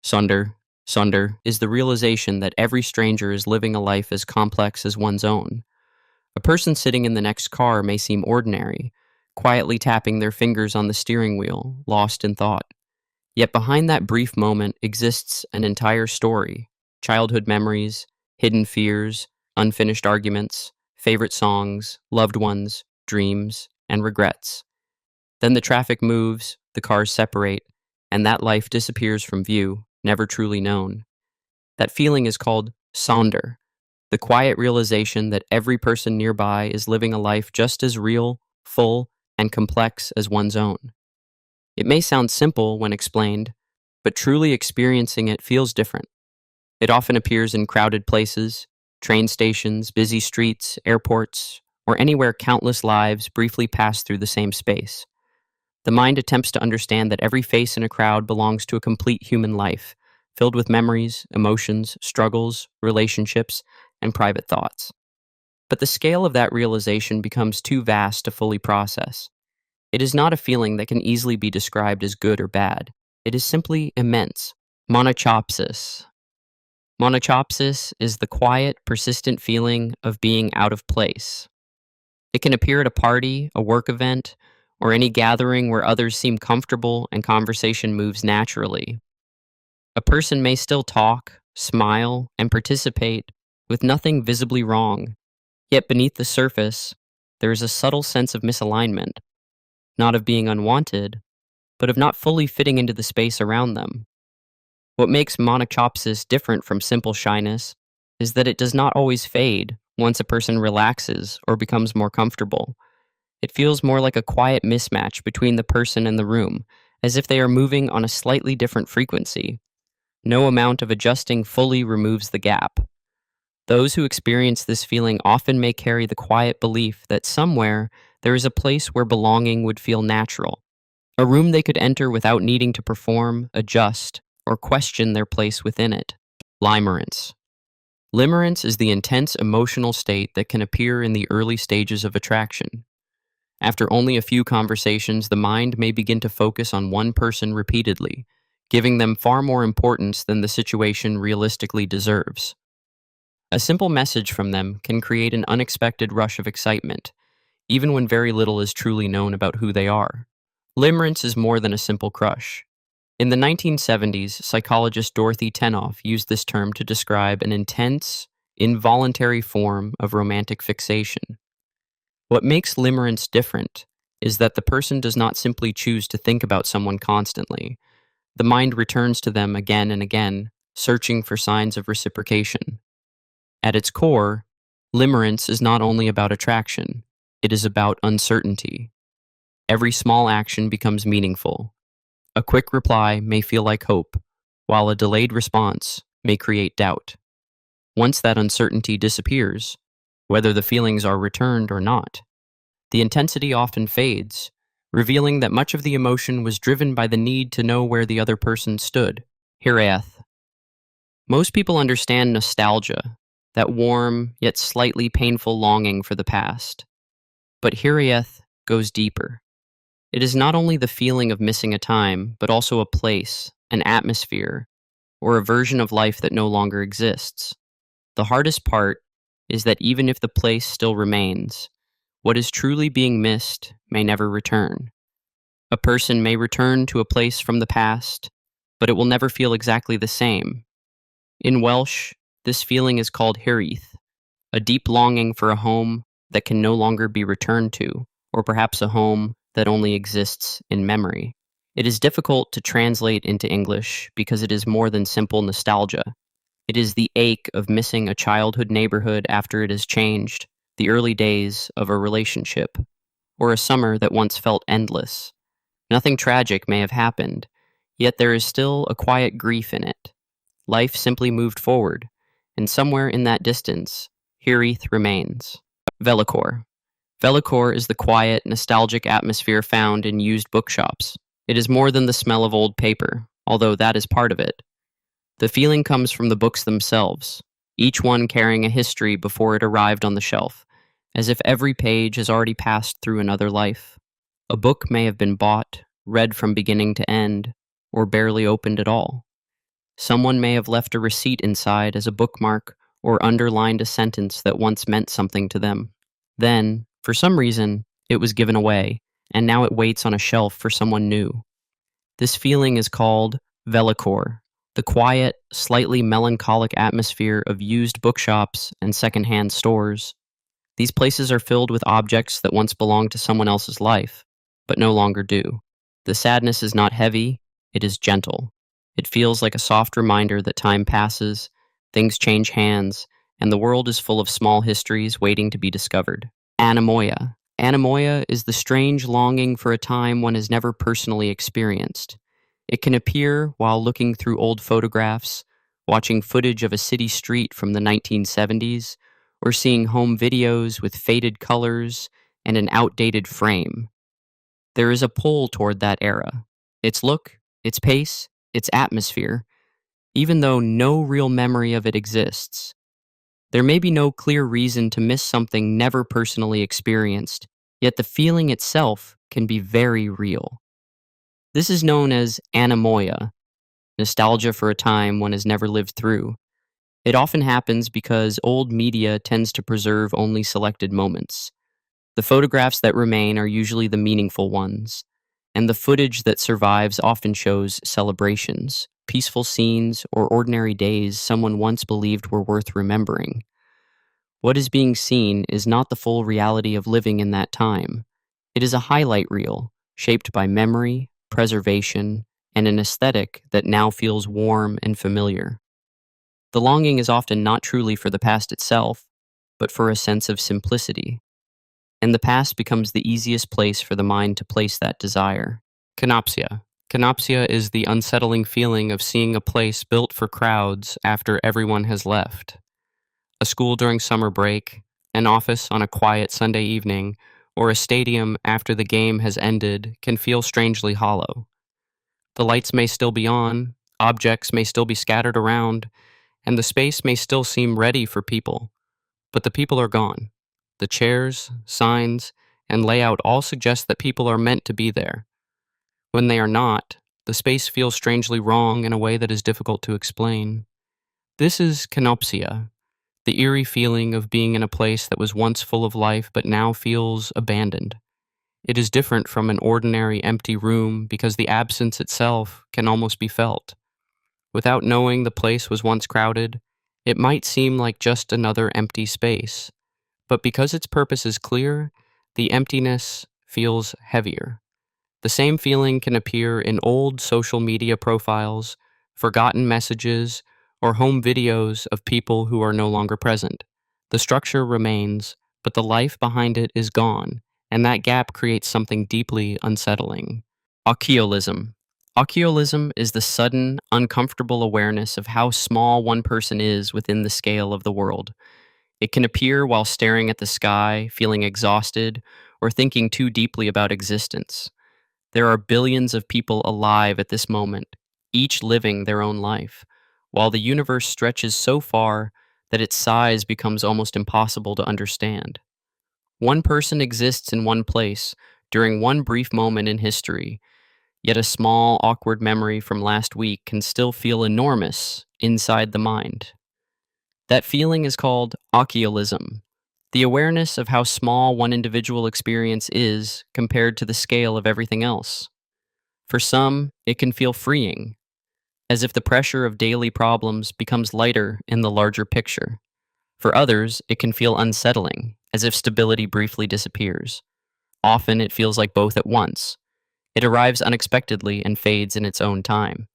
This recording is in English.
Sonder, Sonder is the realization that every stranger is living a life as complex as one's own. A person sitting in the next car may seem ordinary, quietly tapping their fingers on the steering wheel, lost in thought. Yet behind that brief moment exists an entire story: childhood memories, hidden fears, unfinished arguments, favorite songs, loved ones, dreams, and regrets. Then the traffic moves, the cars separate, and that life disappears from view, never truly known. That feeling is called Sonder, the quiet realization that every person nearby is living a life just as real, full, and complex as one's own. It may sound simple when explained, but truly experiencing it feels different. It often appears in crowded places, train stations, busy streets, airports, or anywhere countless lives briefly pass through the same space. The mind attempts to understand that every face in a crowd belongs to a complete human life, filled with memories, emotions, struggles, relationships, and private thoughts. But the scale of that realization becomes too vast to fully process. It is not a feeling that can easily be described as good or bad. It is simply immense. Monachopsis. Monachopsis is the quiet, persistent feeling of being out of place. It can appear at a party, a work event, or any gathering where others seem comfortable and conversation moves naturally. A person may still talk, smile, and participate with nothing visibly wrong, yet beneath the surface, there is a subtle sense of misalignment, not of being unwanted, but of not fully fitting into the space around them. What makes monachopsis different from simple shyness is that it does not always fade once a person relaxes or becomes more comfortable. It feels more like a quiet mismatch between the person and the room, as if they are moving on a slightly different frequency. No amount of adjusting fully removes the gap. Those who experience this feeling often may carry the quiet belief that somewhere there is a place where belonging would feel natural, a room they could enter without needing to perform, adjust, or question their place within it. Limerence. Limerence is the intense emotional state that can appear in the early stages of attraction. After only a few conversations, the mind may begin to focus on one person repeatedly, giving them far more importance than the situation realistically deserves. A simple message from them can create an unexpected rush of excitement, even when very little is truly known about who they are. Limerence is more than a simple crush. In the 1970s, psychologist Dorothy Tenoff used this term to describe an intense, involuntary form of romantic fixation. What makes limerence different is that the person does not simply choose to think about someone constantly. The mind returns to them again and again, searching for signs of reciprocation. At its core, limerence is not only about attraction, it is about uncertainty. Every small action becomes meaningful. A quick reply may feel like hope, while a delayed response may create doubt. Once that uncertainty disappears, whether the feelings are returned or not, the intensity often fades, revealing that much of the emotion was driven by the need to know where the other person stood. Hiraeth. Most people understand nostalgia, that warm yet slightly painful longing for the past. But Hiraeth goes deeper. It is not only the feeling of missing a time, but also a place, an atmosphere, or a version of life that no longer exists. The hardest part is that even if the place still remains, what is truly being missed may never return. A person may return to a place from the past, but it will never feel exactly the same. In Welsh, this feeling is called Hiraeth, a deep longing for a home that can no longer be returned to, or perhaps a home that only exists in memory. It is difficult to translate into English because it is more than simple nostalgia. It is the ache of missing a childhood neighborhood after it has changed, the early days of a relationship, or a summer that once felt endless. Nothing tragic may have happened, yet there is still a quiet grief in it. Life simply moved forward, and somewhere in that distance, Hiraeth remains. Vellichor. Vellichor is the quiet, nostalgic atmosphere found in used bookshops. It is more than the smell of old paper, although that is part of it. The feeling comes from the books themselves, each one carrying a history before it arrived on the shelf, as if every page has already passed through another life. A book may have been bought, read from beginning to end, or barely opened at all. Someone may have left a receipt inside as a bookmark or underlined a sentence that once meant something to them. Then, for some reason, it was given away, and now it waits on a shelf for someone new. This feeling is called Vellichor, the quiet, slightly melancholic atmosphere of used bookshops and secondhand stores. These places are filled with objects that once belonged to someone else's life, but no longer do. The sadness is not heavy, it is gentle. It feels like a soft reminder that time passes, things change hands, and the world is full of small histories waiting to be discovered. Anemoia. Anemoia is the strange longing for a time one has never personally experienced. It can appear while looking through old photographs, watching footage of a city street from the 1970s, or seeing home videos with faded colors and an outdated frame. There is a pull toward that era. Its look, its pace, its atmosphere, even though no real memory of it exists. There may be no clear reason to miss something never personally experienced, yet the feeling itself can be very real. This is known as anemoia, nostalgia for a time one has never lived through. It often happens because old media tends to preserve only selected moments. The photographs that remain are usually the meaningful ones, and the footage that survives often shows celebrations, peaceful scenes, or ordinary days someone once believed were worth remembering. What is being seen is not the full reality of living in that time. It is a highlight reel, shaped by memory, preservation, and an aesthetic that now feels warm and familiar. The longing is often not truly for the past itself, but for a sense of simplicity. And the past becomes the easiest place for the mind to place that desire. Kenopsia. Kenopsia is the unsettling feeling of seeing a place built for crowds after everyone has left. A school during summer break, an office on a quiet Sunday evening, or a stadium after the game has ended can feel strangely hollow. The lights may still be on, objects may still be scattered around, and the space may still seem ready for people, but the people are gone. The chairs, signs, and layout all suggest that people are meant to be there. When they are not, the space feels strangely wrong in a way that is difficult to explain. This is Kenopsia, the eerie feeling of being in a place that was once full of life but now feels abandoned. It is different from an ordinary empty room because the absence itself can almost be felt. Without knowing the place was once crowded, it might seem like just another empty space. But because its purpose is clear, the emptiness feels heavier. The same feeling can appear in old social media profiles, forgotten messages, or home videos of people who are no longer present. The structure remains, but the life behind it is gone, and that gap creates something deeply unsettling. Occhiolism. Occhiolism is the sudden, uncomfortable awareness of how small one person is within the scale of the world. It can appear while staring at the sky, feeling exhausted, or thinking too deeply about existence. There are billions of people alive at this moment, each living their own life, while the universe stretches so far that its size becomes almost impossible to understand. One person exists in one place during one brief moment in history, yet a small, awkward memory from last week can still feel enormous inside the mind. That feeling is called Occhiolism, the awareness of how small one individual experience is compared to the scale of everything else. For some, it can feel freeing, as if the pressure of daily problems becomes lighter in the larger picture. For others, it can feel unsettling, as if stability briefly disappears. Often, it feels like both at once. It arrives unexpectedly and fades in its own time.